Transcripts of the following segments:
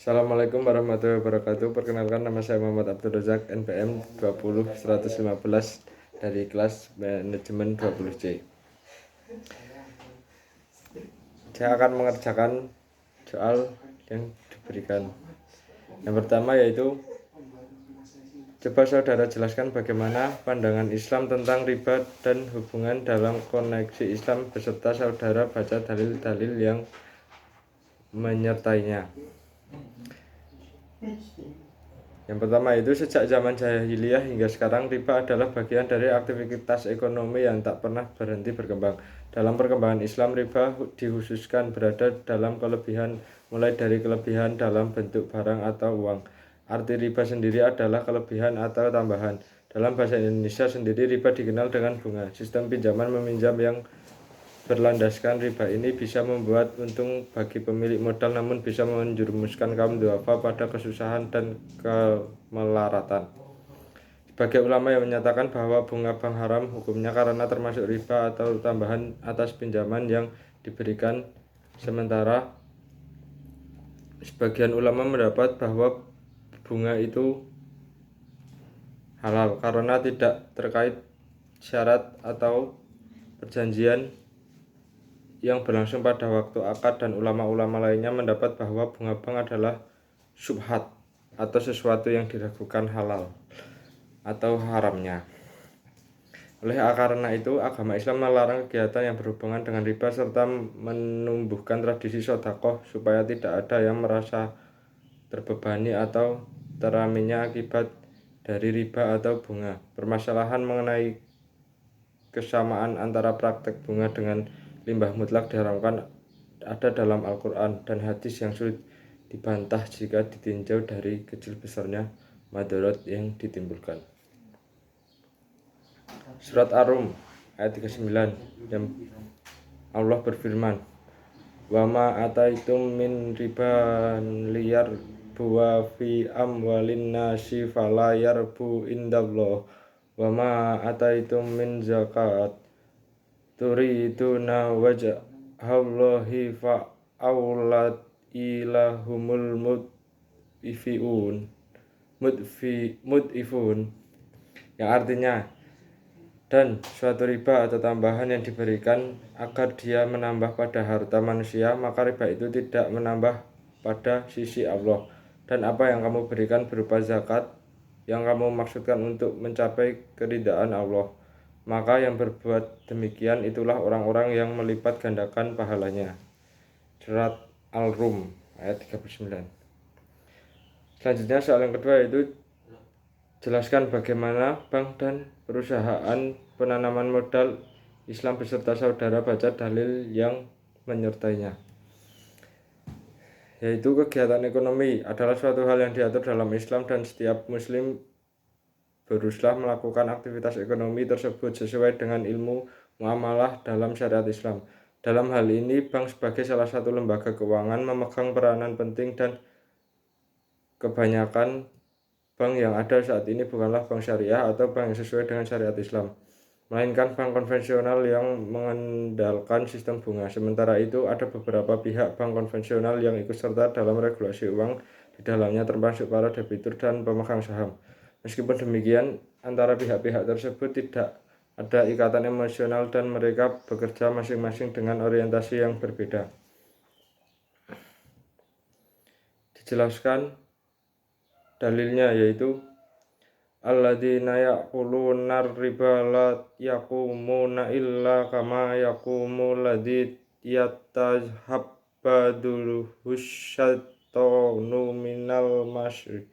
Assalamualaikum warahmatullahi wabarakatuh. Perkenalkan, nama saya Muhammad Abdul Razak, NPM 20115 dari kelas manajemen 20C. Saya akan mengerjakan soal yang diberikan. Yang pertama yaitu, coba saudara jelaskan bagaimana pandangan Islam tentang riba dan hubungan dalam koneksi Islam beserta saudara baca dalil-dalil yang menyertainya. Yang pertama itu, sejak zaman jahiliyah hingga sekarang, riba adalah bagian dari aktivitas ekonomi yang tak pernah berhenti berkembang. Dalam perkembangan Islam, riba dikhususkan berada dalam kelebihan, mulai dari kelebihan dalam bentuk barang atau uang. Arti riba sendiri adalah kelebihan atau tambahan. Dalam bahasa Indonesia sendiri, riba dikenal dengan bunga. Sistem pinjaman meminjam yang berlandaskan riba ini bisa membuat untung bagi pemilik modal, namun bisa menjerumuskan kaum duafa pada kesusahan dan kemelaratan. Sebagai ulama yang menyatakan bahwa bunga bank haram hukumnya karena termasuk riba atau tambahan atas pinjaman yang diberikan, sementara sebagian ulama mendapat bahwa bunga itu halal karena tidak terkait syarat atau perjanjian yang berlangsung pada waktu akad, dan ulama-ulama lainnya mendapat bahwa bunga bank adalah syubhat atau sesuatu yang diragukan halal atau haramnya. Oleh karena itu, agama Islam melarang kegiatan yang berhubungan dengan riba serta menumbuhkan tradisi sedekah supaya tidak ada yang merasa terbebani atau teraminya akibat dari riba atau bunga. Permasalahan mengenai kesamaan antara praktek bunga dengan limbah mutlak diharamkan ada dalam Al-Quran dan hadis yang sulit dibantah jika ditinjau dari kecil besarnya madarat yang ditimbulkan. Surat Ar-Rum ayat 39 yang Allah berfirman, "Wa ma ataitum min riban liyar buwa fi amwalin nasi fala yarbu indallah wa ma ataitum min zakat turiduna wajhallahi fa aulad ilahumul mud'ifun," yang artinya, dan suatu riba atau tambahan yang diberikan agar dia menambah pada harta manusia, maka riba itu tidak menambah pada sisi Allah. Dan apa yang kamu berikan berupa zakat yang kamu maksudkan untuk mencapai keridaan Allah, maka yang berbuat demikian itulah orang-orang yang melipat gandakan pahalanya. Surat Al-Rum ayat 39. Selanjutnya, soal yang kedua yaitu, jelaskan bagaimana bank dan perusahaan penanaman modal Islam beserta saudara baca dalil yang menyertainya. Yaitu, kegiatan ekonomi adalah suatu hal yang diatur dalam Islam dan setiap muslim berusaha melakukan aktivitas ekonomi tersebut sesuai dengan ilmu muamalah dalam syariat Islam. Dalam hal ini, bank sebagai salah satu lembaga keuangan memegang peranan penting, dan kebanyakan bank yang ada saat ini bukanlah bank syariah atau bank yang sesuai dengan syariat Islam, melainkan bank konvensional yang mengandalkan sistem bunga. Sementara itu, ada beberapa pihak bank konvensional yang ikut serta dalam regulasi uang, di dalamnya termasuk para debitur dan pemegang saham. Meskipun demikian, antara pihak-pihak tersebut tidak ada ikatan emosional dan mereka bekerja masing-masing dengan orientasi yang berbeda. Dijelaskan dalilnya yaitu, alladzina ya'kuluna riba la yaqumuna illa kama yaqumu ladzi yatahabbaduluhu syaitanu minal masyri,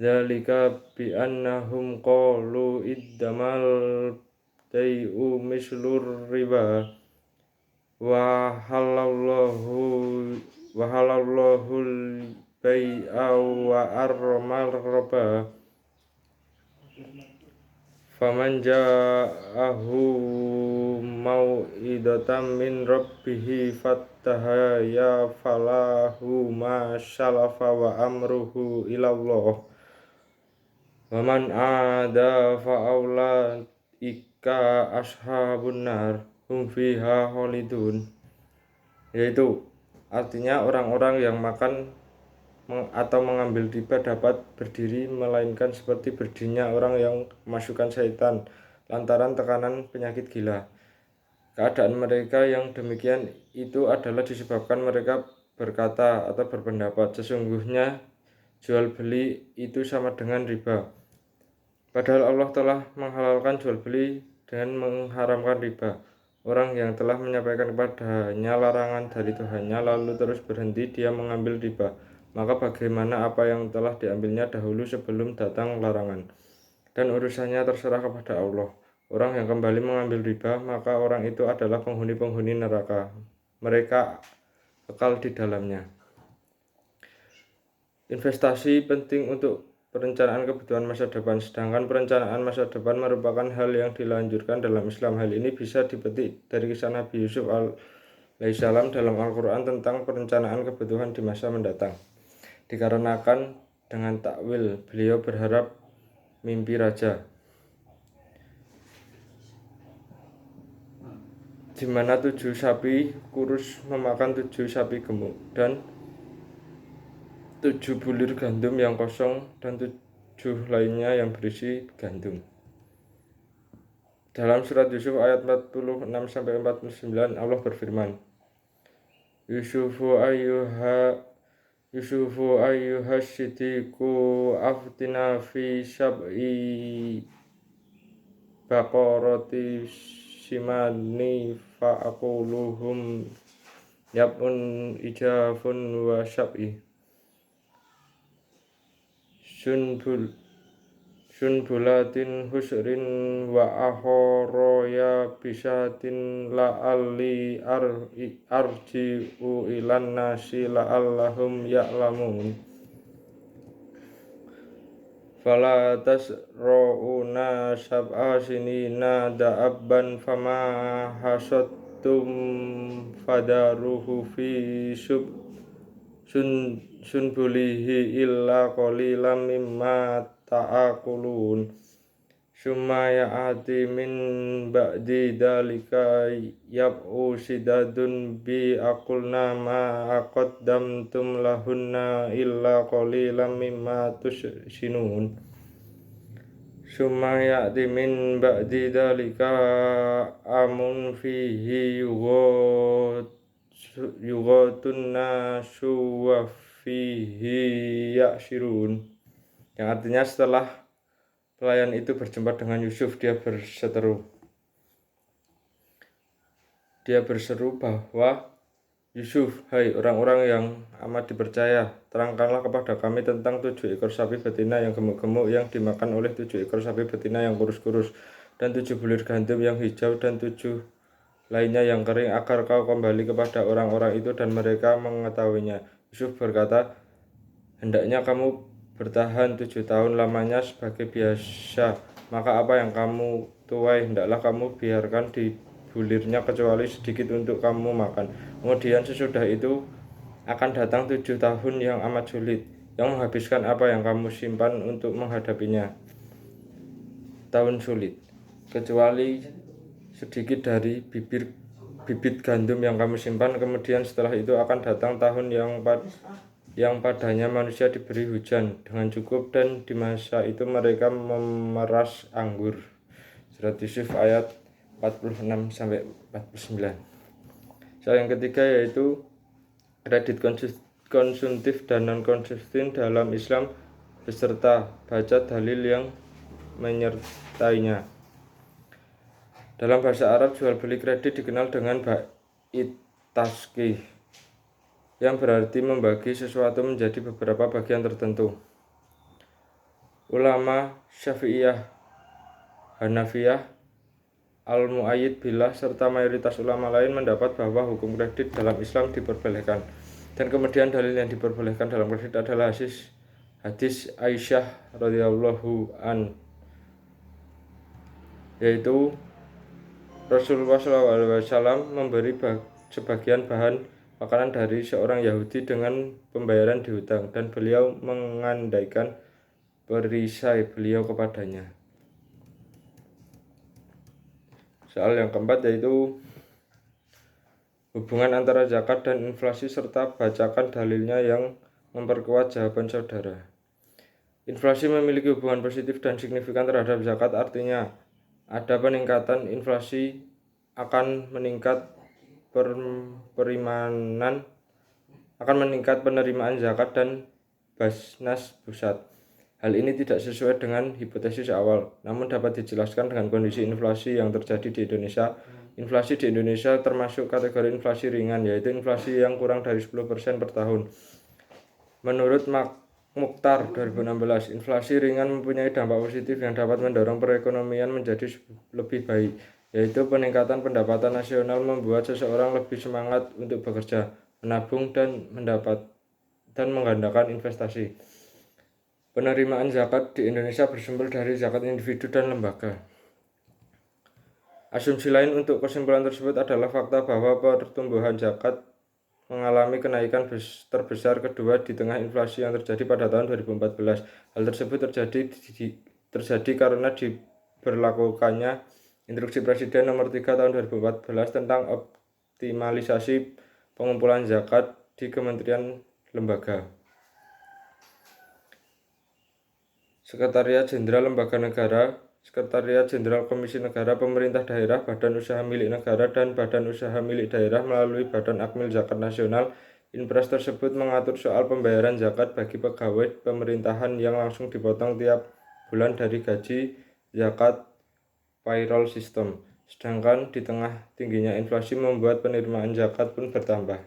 dzalika bi annahum qalu iddamal bai'u mislur riba wa halallahul bai'a wa arramal riba, faman ja'ahu mau'idatan min rabbihi fattahaya falahu ma salafa wa amruhu ilallah wa man ada fa'ulaika ashabun nar hum fiha khalidun. Yaitu artinya, orang-orang yang makan atau mengambil riba dapat berdiri melainkan seperti berdirinya orang yang memasukkan syaitan lantaran tekanan penyakit gila. Keadaan mereka yang demikian itu adalah disebabkan mereka berkata atau berpendapat sesungguhnya jual beli itu sama dengan riba. Padahal Allah telah menghalalkan jual beli dengan mengharamkan riba. Orang yang telah menyampaikan kepadanya larangan dari Tuhannya lalu terus berhenti dia mengambil riba. Maka bagaimana apa yang telah diambilnya dahulu sebelum datang larangan. Dan urusannya terserah kepada Allah. Orang yang kembali mengambil riba, maka orang itu adalah penghuni-penghuni neraka. Mereka kekal di dalamnya. Investasi penting untuk perencanaan kebutuhan masa depan, sedangkan perencanaan masa depan merupakan hal yang dilanjutkan dalam Islam. Hal ini bisa dipetik dari kisah Nabi Yusuf alaihissalam dalam Al-Quran tentang perencanaan kebutuhan di masa mendatang. Dikarenakan dengan takwil, beliau berharap mimpi raja, di mana 7 sapi kurus memakan 7 sapi gemuk, dan 7 bulir gandum yang kosong dan 7 lainnya yang berisi gandum. Dalam surat Yusuf ayat 46-49 Allah berfirman, Yusufu ayyuhas siddiqu aftina fi sab'i baqarati simani fa'akuluhum yab'un ijafun wa sab'i sunbulatin husrin wa ahoroya bisatin la'alli arji'u ilan nasi la'allahum ya'lamun fala tasra'una sab'a sinina da'abban fama hasattum fadaruhu fi sunbulihi illa qalilan mimma ta'akulun summa ya'ati min ba'di dalika yab'u sidadun bi aqulna ma aqaddamtum lahunna illa qalilan mimma tusinun summa ya'ti min ba'di dalika amun fihi yughatun nasu wa fihi ya'sirun, yang artinya setelah pelayan itu berjumpa dengan Yusuf, dia berseru bahwa Yusuf, hai orang-orang yang amat dipercaya, terangkanlah kepada kami tentang 7 ekor sapi betina yang gemuk-gemuk yang dimakan oleh 7 ekor sapi betina yang kurus-kurus, dan 7 bulir gandum yang hijau dan 7 lainnya yang kering, agar kau kembali kepada orang-orang itu dan mereka mengetahuinya. Yusuf berkata, hendaknya kamu bertahan 7 tahun lamanya sebagai biasa, maka apa yang kamu tuai hendaklah kamu biarkan di bulirnya kecuali sedikit untuk kamu makan. Kemudian sesudah itu akan datang 7 tahun yang amat sulit, yang menghabiskan apa yang kamu simpan untuk menghadapinya. Tahun sulit, kecuali sedikit dari bibit gandum yang kamu simpan. Kemudian setelah itu akan datang tahun yang padanya manusia diberi hujan dengan cukup, dan di masa itu mereka memeras anggur. Surat Yusuf ayat 46-49. Soal yang ketiga yaitu kredit konsumtif dan non-konsumtif dalam Islam beserta baca dalil yang menyertainya. Dalam bahasa Arab, jual beli kredit dikenal dengan bait tasqih, yang berarti membagi sesuatu menjadi beberapa bagian tertentu. Ulama Syafi'iyah, Hanafiyah, Al-Mu'ayyid Billah serta mayoritas ulama lain mendapat bahwa hukum kredit dalam Islam diperbolehkan. Dan kemudian dalil yang diperbolehkan dalam kredit adalah hadis Aisyah radhiyallahu an, yaitu Rasulullah SAW memberi sebagian bahan makanan dari seorang Yahudi dengan pembayaran dihutang, dan beliau mengandaikan perisai beliau kepadanya. Soal yang keempat yaitu hubungan antara zakat dan inflasi serta bacakan dalilnya yang memperkuat jawaban saudara. Inflasi memiliki hubungan positif dan signifikan terhadap zakat, artinya ada peningkatan inflasi akan meningkat penerimaan zakat dan Basnas Pusat. Hal ini tidak sesuai dengan hipotesis awal, namun dapat dijelaskan dengan kondisi inflasi yang terjadi di Indonesia. Inflasi di Indonesia termasuk kategori inflasi ringan, yaitu inflasi yang kurang dari 10% per tahun. Menurut Mukhtar 2016, inflasi ringan mempunyai dampak positif yang dapat mendorong perekonomian menjadi lebih baik, yaitu peningkatan pendapatan nasional membuat seseorang lebih semangat untuk bekerja, menabung, dan menggandakan investasi. Penerimaan zakat di Indonesia bersumber dari zakat individu dan lembaga. Asumsi lain untuk kesimpulan tersebut adalah fakta bahwa pertumbuhan zakat mengalami kenaikan terbesar kedua di tengah inflasi yang terjadi pada tahun 2014. Hal tersebut terjadi karena diberlakukannya Instruksi Presiden Nomor 3 Tahun 2014 tentang optimalisasi pengumpulan zakat di Kementerian Lembaga, Sekretariat Jenderal Lembaga Negara, Sekretariat Jenderal Komisi Negara, pemerintah daerah, badan usaha milik negara, dan badan usaha milik daerah melalui Badan Akmil Zakat Nasional. Impres tersebut mengatur soal pembayaran zakat bagi pegawai pemerintahan yang langsung dipotong tiap bulan dari gaji zakat payroll system. Sedangkan di tengah tingginya inflasi membuat penerimaan zakat pun bertambah.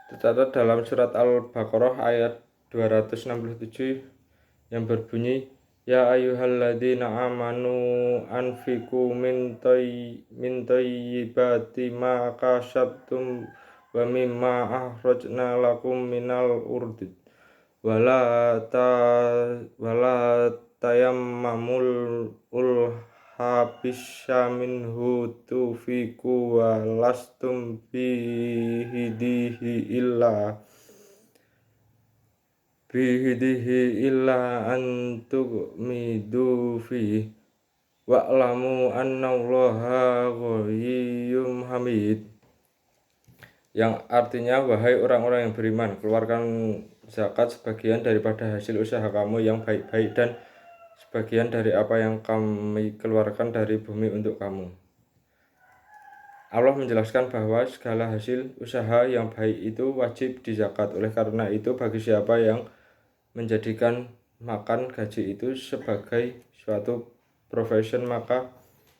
Tercatat dalam surat Al-Baqarah ayat 267 yang berbunyi, Ya ayyuhalladzina amanu anfiqu min thayyibati ma kasabtum wa mimma akhrajna lakum minal urdid wala tayammamul habisya minhu tufiku wa lastum bihidihi illa antumidu fi wa'lamu annallaha ghaniyyum hamid, yang artinya, wahai orang-orang yang beriman, keluarkan zakat sebagian daripada hasil usaha kamu yang baik-baik dan sebagian dari apa yang kami keluarkan dari bumi untuk kamu. Allah menjelaskan bahwa segala hasil usaha yang baik itu wajib dizakat. Oleh karena itu, bagi siapa yang menjadikan makan gaji itu sebagai suatu profession, maka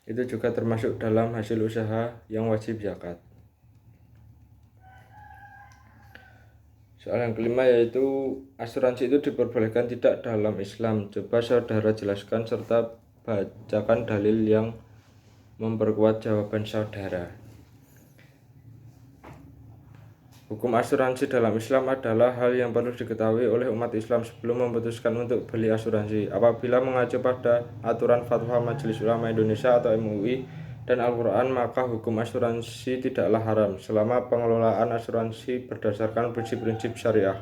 itu juga termasuk dalam hasil usaha yang wajib zakat. Soal yang kelima yaitu asuransi itu diperbolehkan tidak dalam Islam. Coba saudara jelaskan serta bacakan dalil yang memperkuat jawaban saudara. Hukum asuransi dalam Islam adalah hal yang perlu diketahui oleh umat Islam sebelum memutuskan untuk beli asuransi. Apabila mengacu pada aturan Fatwa Majelis Ulama Indonesia atau MUI dan Al-Quran, maka hukum asuransi tidaklah haram selama pengelolaan asuransi berdasarkan prinsip-prinsip syariah.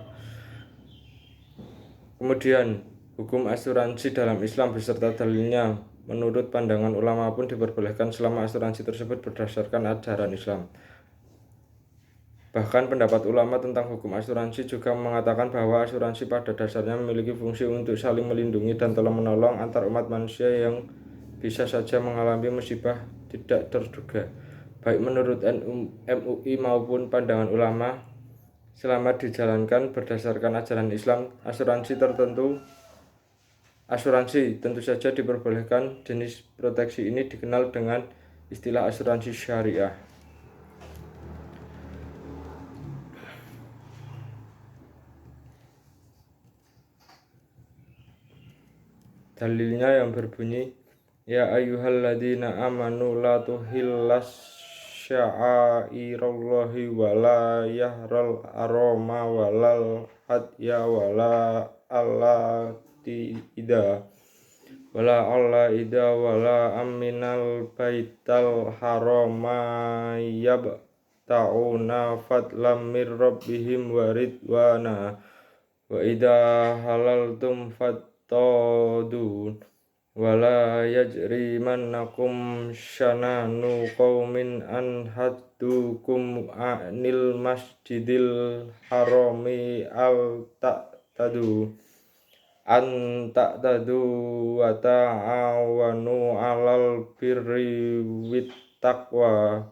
Kemudian, hukum asuransi dalam Islam beserta dalilnya menurut pandangan ulama pun diperbolehkan selama asuransi tersebut berdasarkan ajaran Islam. Bahkan pendapat ulama tentang hukum asuransi juga mengatakan bahwa asuransi pada dasarnya memiliki fungsi untuk saling melindungi dan tolong-menolong antar umat manusia yang bisa saja mengalami musibah tidak terduga. Baik menurut MUI maupun pandangan ulama, selama dijalankan berdasarkan ajaran Islam, asuransi tentu saja diperbolehkan. Jenis proteksi ini dikenal dengan istilah asuransi syariah. Dalilnya yang berbunyi, Ya ayyuhalladzina amanu la tuhillas sya'airallahi wa la yahral aroma wa lal hadya wa la alla ida wa la aminal baital harama yabta'una fadlam mir rabbihim wa ridwana wa idha halaltum todun wala yajrimannakum syananu qaumin an haddukum anil masjidil harami al ta'tadu wa ta'awanu 'alal birri wat taqwa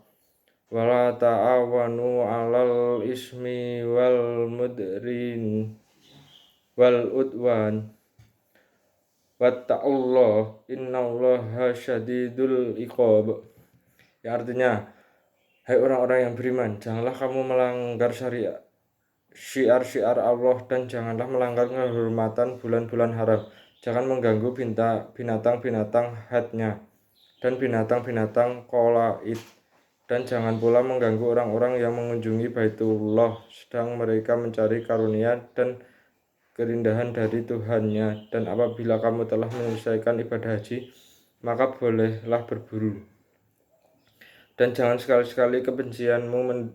wala ta'awanu 'alal ismi wal udwan wattaqullah innallaha syadidul iqab. Ya, artinya, hai orang-orang yang beriman, janganlah kamu melanggar syiar-syiar Allah dan janganlah melanggar kehormatan bulan-bulan haram. Jangan mengganggu binatang-binatang hadnya dan binatang-binatang qolaid, dan jangan pula mengganggu orang-orang yang mengunjungi Baitullah sedang mereka mencari karunia dan kerindahan dari Tuhannya. Dan apabila kamu telah menyelesaikan ibadah haji, maka bolehlah berburu. Dan jangan sekali-sekali kebencianmu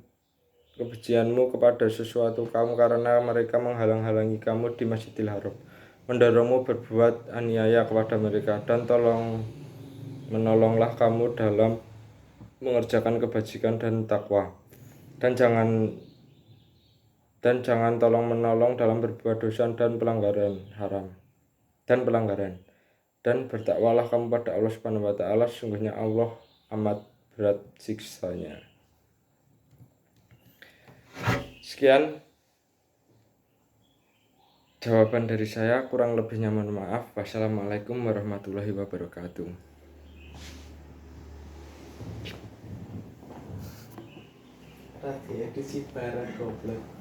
kepada sesuatu kaum karena mereka menghalang-halangi kamu di Masjidil Haram, mendorongmu berbuat aniaya kepada mereka, dan menolonglah kamu dalam mengerjakan kebajikan dan takwa, dan jangan tolong menolong dalam berbuat dosa dan pelanggaran, dan bertakwalah kamu pada Allah Subhanahu wa taala, sungguhnya Allah amat berat siksanya. Sekian jawaban dari saya, kurang lebihnya mohon maaf. Wassalamualaikum warahmatullahi wabarakatuh. Rati edisi barang goblok.